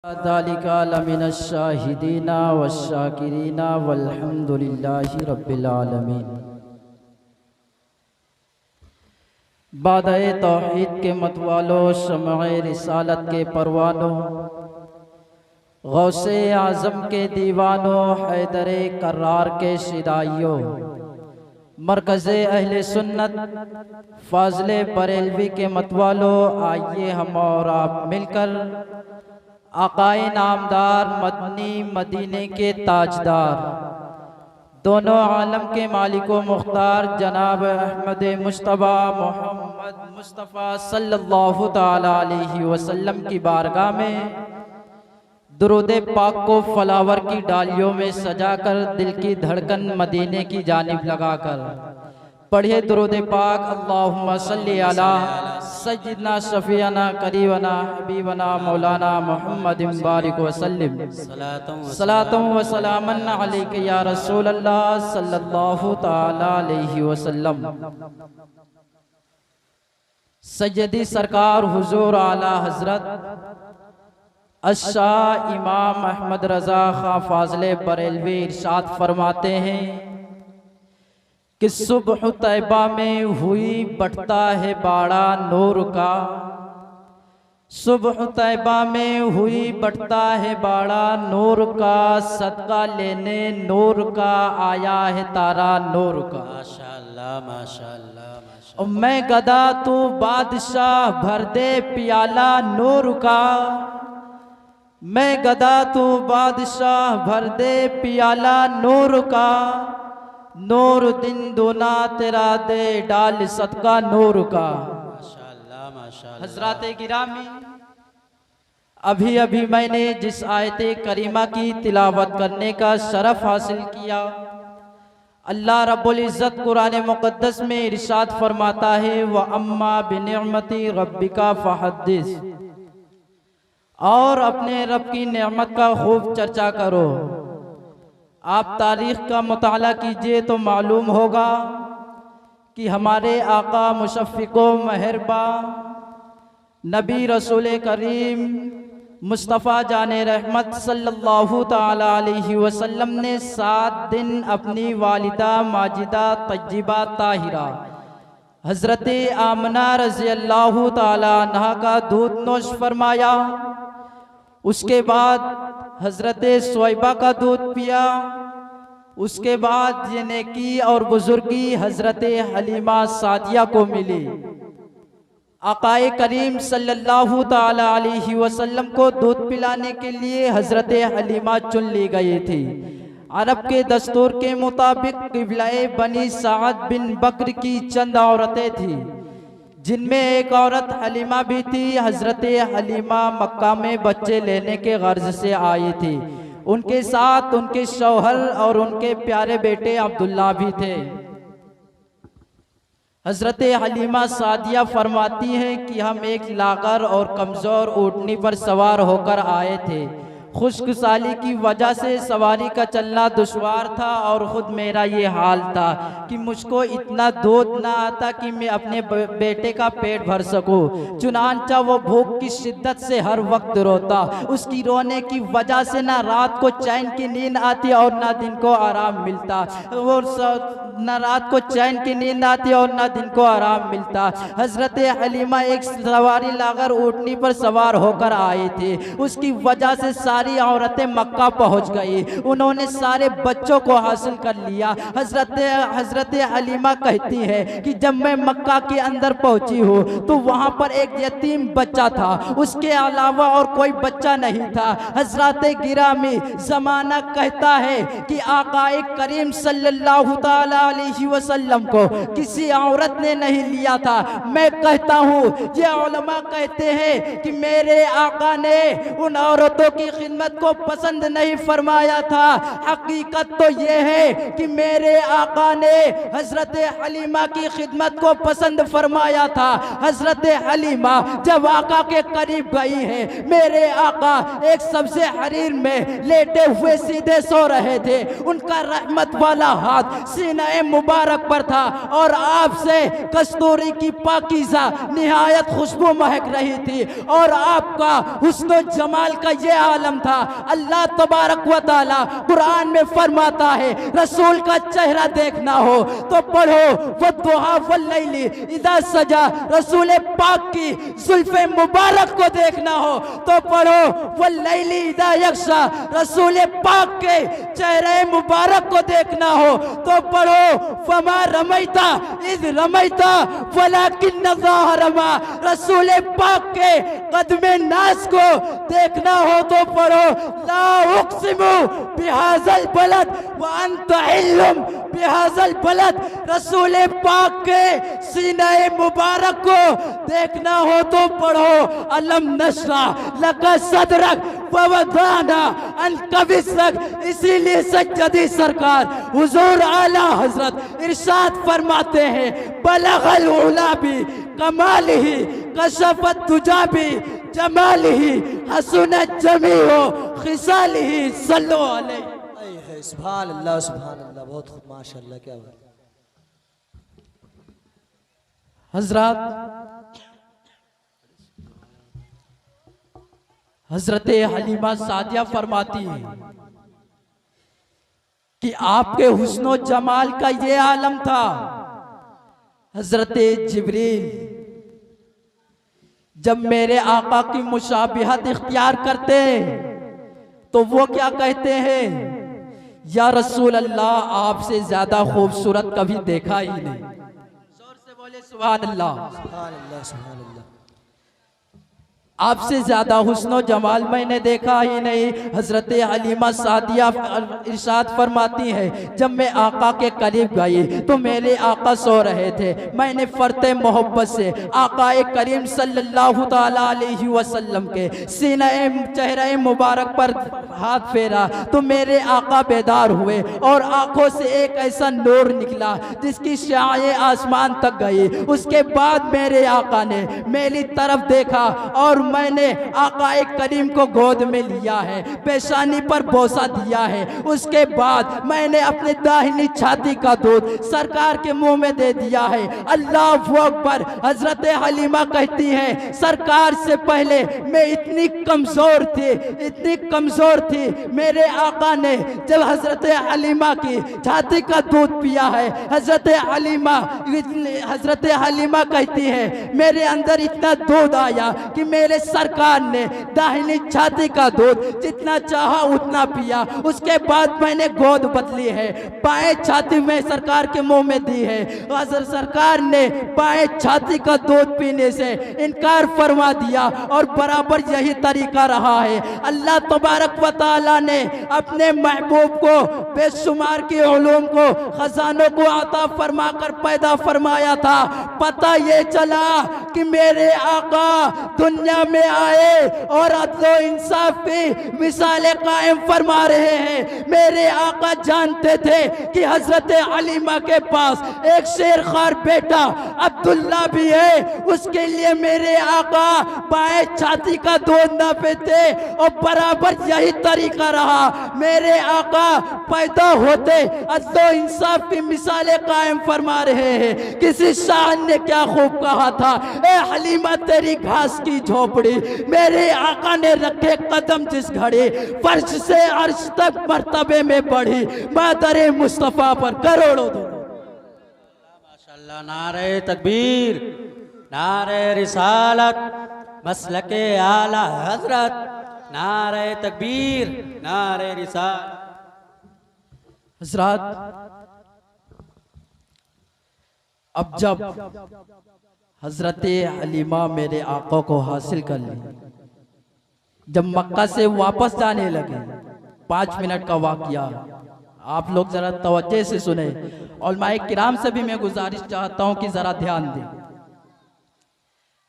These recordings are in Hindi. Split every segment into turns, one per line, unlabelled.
ज़ालिका लमिनश्शाहिदीना वश्शाकिरीना वल्हम्दुलिल्लाहि रब्बिल आलमीन। बादए तौहीद के मतवालों, शमए रिसालत के परवानों, गौसे आज़म के दीवानों, हैदरे कर्रार के शिदाइयों, मरकज़े अहले सुन्नत फाज़ले बरेलवी के मतवालों, आइए हम और आप मिलकर आकाए नामदार मदनी मदीने के ताजदार, दोनों आलम के मालिको मुख्तार जनाब अहमद मुश्तबा मोहम्मद मुस्तफ़ा सल्लल्लाहु ताला अलैहि वसल्लम की बारगाह में दुरूद पाक को फलावर की डालियों में सजाकर दिल की धड़कन मदीने की जानिब लगाकर पढ़िए दुरूद पाक। अल्लाहुम्मा सल्ली अला सय्यिदना शफीअना करीबना हबीबना मौलाना मुहम्मदिन बारिक वसल्लिम सलातम व सलामन अलैका या रसूल अल्लाह सल्लल्लाहु ताला अलैहि वसल्लम। सय्यदी सरकार हुजूर आला हजरत अशाह इमाम अहमद रजा खां फाज़ले बरेलवी इरशाद फरमाते हैं कि सुबह तैबा में हुई बढ़ता है बाड़ा नूर का, सुबह तैबा में हुई बढ़ता है बाड़ा नूर का, सदका लेने नूर का आया है तारा नूर का। माशाअल्लाह माशाअल्लाह माशाअल्लाह। मैं गदा तू बादशाह भर दे पियाला नूर का, मैं गदा तू बादशाह भर दे पियाला नूर का, नूर दिन दोना तेरा दे डाल सदका नूर का। माशाअल्लाह माशाअल्लाह। हज़रात गिरामी, अभी अभी मैंने जिस आयत करीमा की तिलावत करने का शरफ हासिल किया, अल्लाह रब्बुल इज़्ज़त कुरान मुक़द्दस में इरशाद फरमाता है व अम्मा बिनिअमति रब्बिका फहद्दिस, और अपने रब की नेमत का खूब चर्चा करो। आप तारीख़ का मुताला कीजिए तो मालूम होगा कि हमारे आका मुशफ़िक़ो मेहरबा नबी रसूल करीम मुस्तफ़ा जाने रहमत सल्लल्लाहु ताला अलैहि वसल्लम ने 7 दिन अपनी वालिदा माजिदा तय्यबा ताहिरा हज़रत आमना रज़ी अल्लाहु ताला अन्हा का दूध नोश फरमाया। उसके बाद हज़रत सुवैबा का दूध पिया। उसके बाद ये नेकी और बुजुर्गी हज़रत हलीमा सादिया को मिली। आकाए करीम सल्लल्लाहु ताला अलैहि वसल्लम को दूध पिलाने के लिए हज़रत हलीमा चुन ली गई थी। अरब के दस्तूर के मुताबिक क़िबला-ए बनी साद बिन बकर की चंद औरतें थीं, जिनमें एक औरत हलीमा भी थी। हज़रत हलीमा मक्का में बच्चे लेने के गर्ज से आई थी। उनके साथ उनके शौहर और उनके प्यारे बेटे अब्दुल्ला भी थे। हज़रत हलीमा सादिया फरमाती हैं कि हम एक लागर और कमज़ोर ऊँटनी पर सवार होकर आए थे। खुश्क साली की वजह से सवारी का चलना दुश्वार था और ख़ुद मेरा ये हाल था कि मुझको इतना दूध ना आता कि मैं अपने बेटे का पेट भर सकूं। चुनांचा वो भूख की शिद्दत से हर वक्त रोता। उसकी रोने की वजह से ना रात को चैन की नींद आती और ना दिन को आराम मिलता। वो ना रात को चैन की नींद आती और ना दिन को आराम मिलता। हज़रत हलीमा एक सवारी लागर ऊँटनी पर सवार होकर आई थी। उसकी वजह से सारी औरतें मक्का पहुंच गई। उन्होंने सारे बच्चों को हासिल कर लिया। हज़रत हलीमा कहती है कि जब मैं मक्का के अंदर पहुंची हूँ तो वहाँ पर एक यतीम बच्चा था, उसके अलावा और कोई बच्चा नहीं था। हज़रात गिरामी, ज़माना कहता है कि आकाए करीम सल्लल्लाहु ताला अलैहि वसल्लम को किसी औरत ने नहीं लिया था। मैं कहता हूँ, ये उलमा कहते हैं कि मेरे आका ने उन औरतों की खिदमत को पसंद नहीं फरमाया था। हकीकत तो ये है कि मेरे आका ने हजरत हलीमा की खिदमत को पसंद फरमाया था। हजरत हलीमा जब आका के करीब गई है, मेरे आका एक सबसे हरीर में लेटे हुए सीधे सो रहे थे। उनका रहमत वाला हाथ सीने मुबारक पर था और आपसे कस्तूरी की पाकीज़ा निहायत खुशबू महक रही थी और आपका हुस्न जमाल का ये आलम था। अल्लाह तबारक व तआला कुरान में फरमाता है, रसूल का चेहरा देखना हो तो पढ़ो वद्दुहा वल्लैली इज़ा सजा। रसूल पाक की जुल्फ़े मुबारक को देखना हो तो पढ़ो वल्लैली इज़ा यग़शा। रसूल पाक के चेहरे मुबारक को देखना हो तो पढ़ो फमा रमैता इज़ रमैता वलाकिन अल्लाह रमा। रसूल पाक के कदमे नाज को देखना हो तो पढ़ो ला उक़सिमु बिहाज़ल बलद व अंत हिल्लुम बिहाज़ल बलद। रसूल पाक के सीने मुबारक को देखना हो तो पढ़ो अलम नशरा लका सदरक व वदाना अन्का विज़रक। इसीलिए सज्जदी सरकार हुजूर आला हजरत इरशाद फरमाते हैं, बलगल उला भी कमालिही कशफत तुजा भी जमालिही हसनत जमीओ खिसालिही सल्लो अलैहि।
सुभान अल्लाह सुभान अल्लाह, बहुत खूब माशाअल्लाह, क्या बात।
हजरत हजरत हलीमा सादिया फरमाती है कि आपके हुस्नो जमाल का ये आलम था। हजरत जिब्रील जब मेरे आका की मुशाबिहत इख्तियार करते तो वो क्या कहते हैं, या रसूल अल्लाह आपसे ज्यादा खूबसूरत कभी देखा ही नहीं। जोर से बोले सुभान अल्लाह।
सुभान अल्लाह सुभान अल्लाह।
आपसे ज्यादा हुस्नो जमाल मैंने देखा ही नहीं। हजरत हलीमा सादिया इरशाद फरमाती है, जब मैं आका के करीब गई तो मेरे आका सो रहे थे। मैंने फरते मोहब्बत से आका करीम सल्लल्लाहु ताला अलैहि वसल्लम के सीने चेहरे मुबारक पर हाथ फेरा तो मेरे आका बेदार हुए और आंखों से एक ऐसा नूर निकला जिसकी शाएं आसमान तक गई। उसके बाद मेरे आका ने मेरी तरफ देखा और मैंने आका करीम को गोद में लिया है, पेशानी पर बोसा दिया है। उसके बाद मैंने अपने दाहिनी छाती का दूध सरकार के मुंह में दे दिया है। अल्लाहु अकबर। हजरत हलीमा कहती हैं, सरकार से पहले मैं इतनी कमजोर थी, इतनी कमजोर थी। मेरे आका ने जब हजरत हलीमा की छाती का दूध पिया है, हजरत हलीमा कहती है, मेरे अंदर इतना दूध आया कि मेरे सरकार ने दाहिनी छाती का दूध जितना चाहा उतना पिया। उसके बाद मैंने गोद बदली है, बाएं छाती में सरकार के मुंह में दी है। हजरत सरकार ने बाएं छाती का दूध पीने से इनकार फरमा दिया और बराबर यही तरीका रहा है। अल्लाह तबारक व तआला ने अपने महबूब को बेशुमार के उलूम को, खजानों को अता फरमा कर पैदा फरमाया था। पता ये चला कि मेरे आका दुनिया में आए और अदलो इंसाफ की मिसालें कायम फरमा रहे हैं। मेरे आका जानते थे कि हजरत हलीमा के पास एक शेरखार बेटा अब्दुल्ला भी है। उसके लिए मेरे आका बाएं छाती का दूध न पीते और बराबर यही तरीका रहा। मेरे आका पैदा होते अदलो इंसाफ की मिसालें कायम फरमा रहे हैं। किसी शाह ने क्या खूब कहा था, ए हलीमा तेरी घास की झोपड़ी। मेरे आका ने रखे कदम जिस घड़ी, फर्श से अर्श तक मर्तबे में बढ़ी। मादरे मुस्तफा पर करोड़ों दो माशाअल्लाह।
नारे तकबीर, नारे रिसालत, मसलके आला हजरत, नारे तकबीर, नारे रिसालत।
हजरत अब जब हजरत हलीमा मेरे आका को हासिल कर ली, जब मक्का से वापस जाने लगे, 5 मिनट का वाकया आप लोग जरा तवज्जो से सुने। उलमाए किराम से भी मैं गुजारिश चाहता हूं कि जरा ध्यान दें।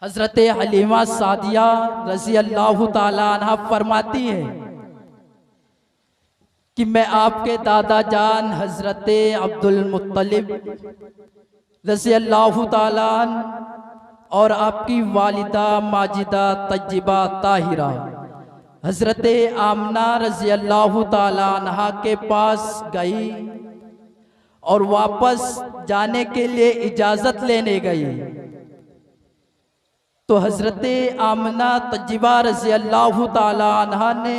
हजरत हलीमा सादिया रज़ी अल्लाह ताला अन्हा फरमाती है कि मैं आपके दादा जान हजरत अब्दुल मुत्तलिब रज़ी अल्लाह ताला अन्हु और आपकी वालिदा माजिदा तज्जिबा ताहिरा हजरत आमना रज़ी अल्लाह ताला अन्हा के पास गई और वापस जाने के लिए इजाज़त लेने गई। तो हजरत आमना तज्जिबा रज़ी अल्लाह ताला अन्हा ने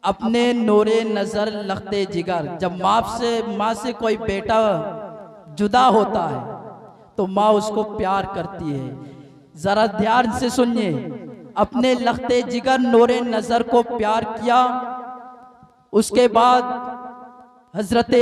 अपने नूरे नज़र लखते जिगर, जब माँ से कोई बेटा जुदा होता है तो माँ उसको प्यार करती है। ज़रा ध्यान से सुनिए, अपने लखते जिगर नूरे नज़र को प्यार किया। उसके बाद हजरत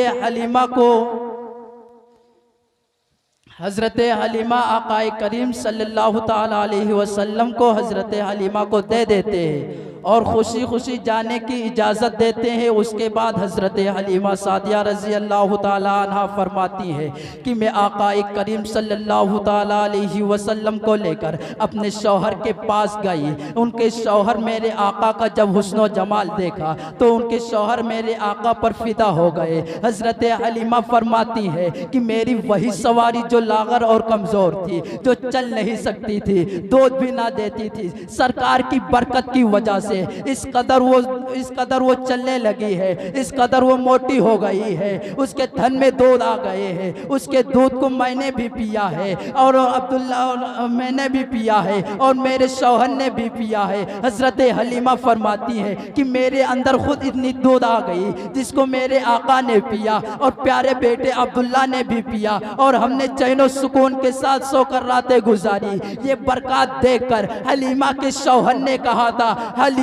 हलीमा आकाए करीम सल्लल्लाहु ताला अलैहि वसल्लम को हजरत हलीमा को दे देते हैं और खुशी खुशी जाने की इजाज़त देते हैं। उसके बाद हजरत हलीमा सादिया रज़ी अल्लाह ताला अन्हा फरमाती है कि मैं आकाए करीम सल्लल्लाहु ताला अलैहि वसल्लम को लेकर अपने शौहर के पास गई। उनके शौहर मेरे आका का जब हुस्न जमाल देखा तो उनके शौहर मेरे आका पर फिदा हो गए। हजरत हलीमा फरमाती है कि मेरी वही सवारी जो लागर और कमज़ोर थी, जो चल नहीं सकती थी, दूध भी ना देती थी, सरकार की बरकत की वजह से इस कदर वो चलने लगी है, इस कदर वो मोटी हो गई है, उसके धन में दूध आ गए हैं। उसके दूध को मैंने भी पिया है और अब्दुल्ला मैंने भी पिया है और मेरे शौहर ने भी पिया है। हजरत हलीमा फरमाती है कि मेरे अंदर खुद इतनी दूध आ गई जिसको मेरे आका ने पिया और प्यारे बेटे अब्दुल्ला ने भी पिया और हमने चैनो सुकून के साथ सोकर रातें गुजारी। ये बरकत देखकर हलीमा के शौहर ने कहा था, हलीमा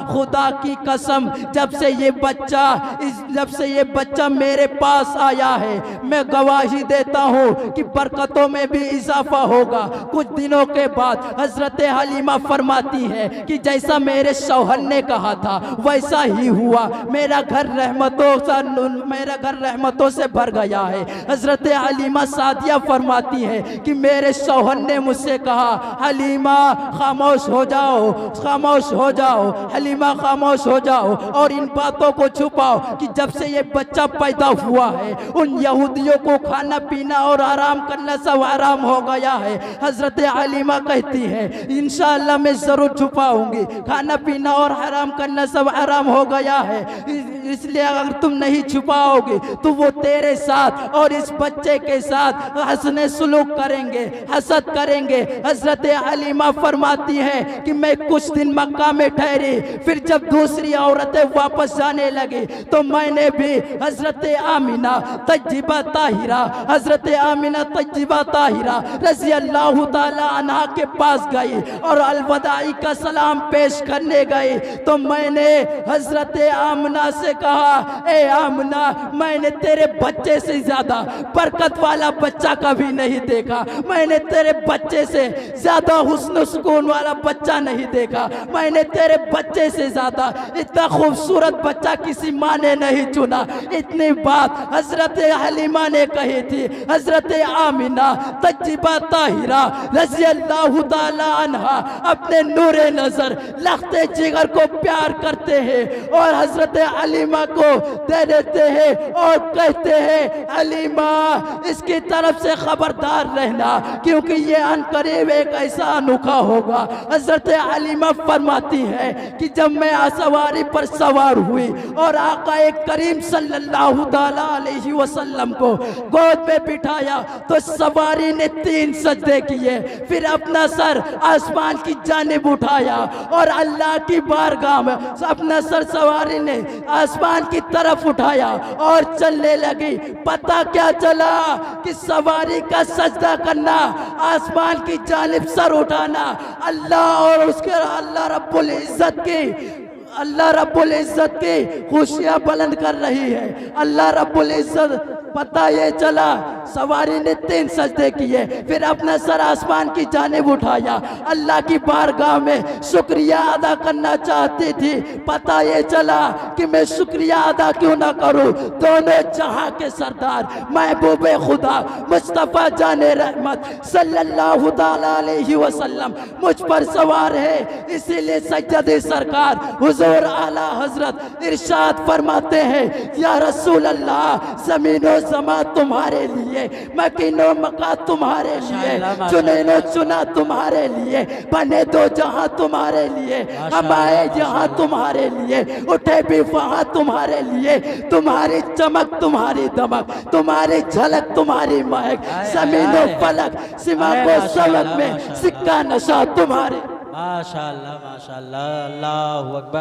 खुदा की कसम जब से ये बच्चा मेरे पास आया है मैं गवाही देता हूँ कि बरकतों में भी इजाफा होगा। कुछ दिनों के बाद हजरत हलीमा फरमाती है कि जैसा मेरे शौहर ने कहा था वैसा ही हुआ। मेरा घर रहमतों से भर गया है। हजरत हलीमा सादिया फरमाती है कि मेरे शौहर ने मुझसे कहा, हलीमा खामोश हो जाओ, खामोश हो जाओ, हलीमा खामोश हो जाओ और इन बातों को छुपाओ कि जब से ये बच्चा पैदा हुआ है उन यहूदियों को खाना पीना और आराम करना सब आराम हो गया है। हजरत हलीमा कहती है इंशाअल्लाह मैं जरूर छुपाऊंगी, खाना पीना और आराम करना सब आराम हो गया है, इसलिए अगर तुम नहीं छुपाओगे तो वो तेरे साथ और इस बच्चे के साथ हंसने सुलूक करेंगे, हसद करेंगे। हजरत हलीमा फरमाती है कि मैं कुछ दिन मक्का में ठहरी, फिर जब दूसरी औरतें वापस जाने लगी तो मैंने भी हजरत आमिना तज्जिबा ताहिरा रज़ी अल्लाह ताला अन्हा के पास गई और अलविदाई का सलाम पेश करने गई तो मैंने हजरत आमिना से कहा, ए आमिना मैंने तेरे बच्चे से ज्यादा बरकत वाला बच्चा कभी नहीं देखा, मैंने तेरे बच्चे से ज्यादा हुस्न सुकून वाला बच्चा नहीं देखा, मैंने तेरे बच्चे से ज्यादा इतना खूबसूरत बच्चा किसी माँ ने नहीं चुना। इतनी बात हजरत हलीमा ने कही थी। हजरत आमिना तज्जिबा ताहिरा रज़ी अल्लाह ताला अन्हा अपने नूरे नजर लखते जिगर को प्यार करते हैं और हजरत हलीमा को दे देते हैं और कहते हैं, हलीमा इसकी तरफ से खबरदार रहना क्योंकि ये अनकरीब एक ऐसा अनोखा होगा। हजरत हलीमा फरमाती है कि जब मैं सवारी पर सवार हुई और आका करीम सल्लल्लाहु ताला अलैहि वसल्लम को गोद में बिठाया तो सवारी ने 3 सजदे किए, फिर अपना सर आसमान की जानिब उठाया और अल्लाह की बारगाह में अपना सर सवारी ने आसमान की तरफ उठाया और चलने लगी। पता क्या चला कि सवारी का सजदा करना, आसमान की जानिब सर उठाना अल्लाह और उसके अल्लाह रब्बुल इज्जत की खुशियां बुलंद कर रही है। अल्लाह रब्बुल इज्जत पता ये चला सवारी ने 3 सजदे किए, फिर अपना सर आसमान की जानिब उठाया, अल्लाह की बारगाह में शुक्रिया अदा करना चाहती थी। पता ये चला कि मैं शुक्रिया अदा क्यों ना करूं। दोनों जहां के सरदार महबूबे खुदा मुस्तफ़ा जाने रहमत सल्लल्लाहु ताला अलैहि वसल्लम मुझ पर सवार है, इसीलिए सज्जदे सरकार हुजूर आला हजरत इरशाद फरमाते हैं, या रसूल अल्लाह ज़मीनो समा तुम्हारे लिए, मकीनो मका तुम्हारे लिए, चुने नो चुना तुम्हारे लिए, बने दो जहां तुम्हारे लिए, हम आए जहां तुम्हारे लिए, उठे भी वहां तुम्हारे लिए। तुम्हारी चमक तुम्हारी दमक, तुम्हारी झलक तुम्हारी महक, ज़मीनो फलक सिमा को सलक में सिक्का नशा तुम्हारे।
माशाअल्लाह माशाअल्लाह, अल्लाहु अकबर।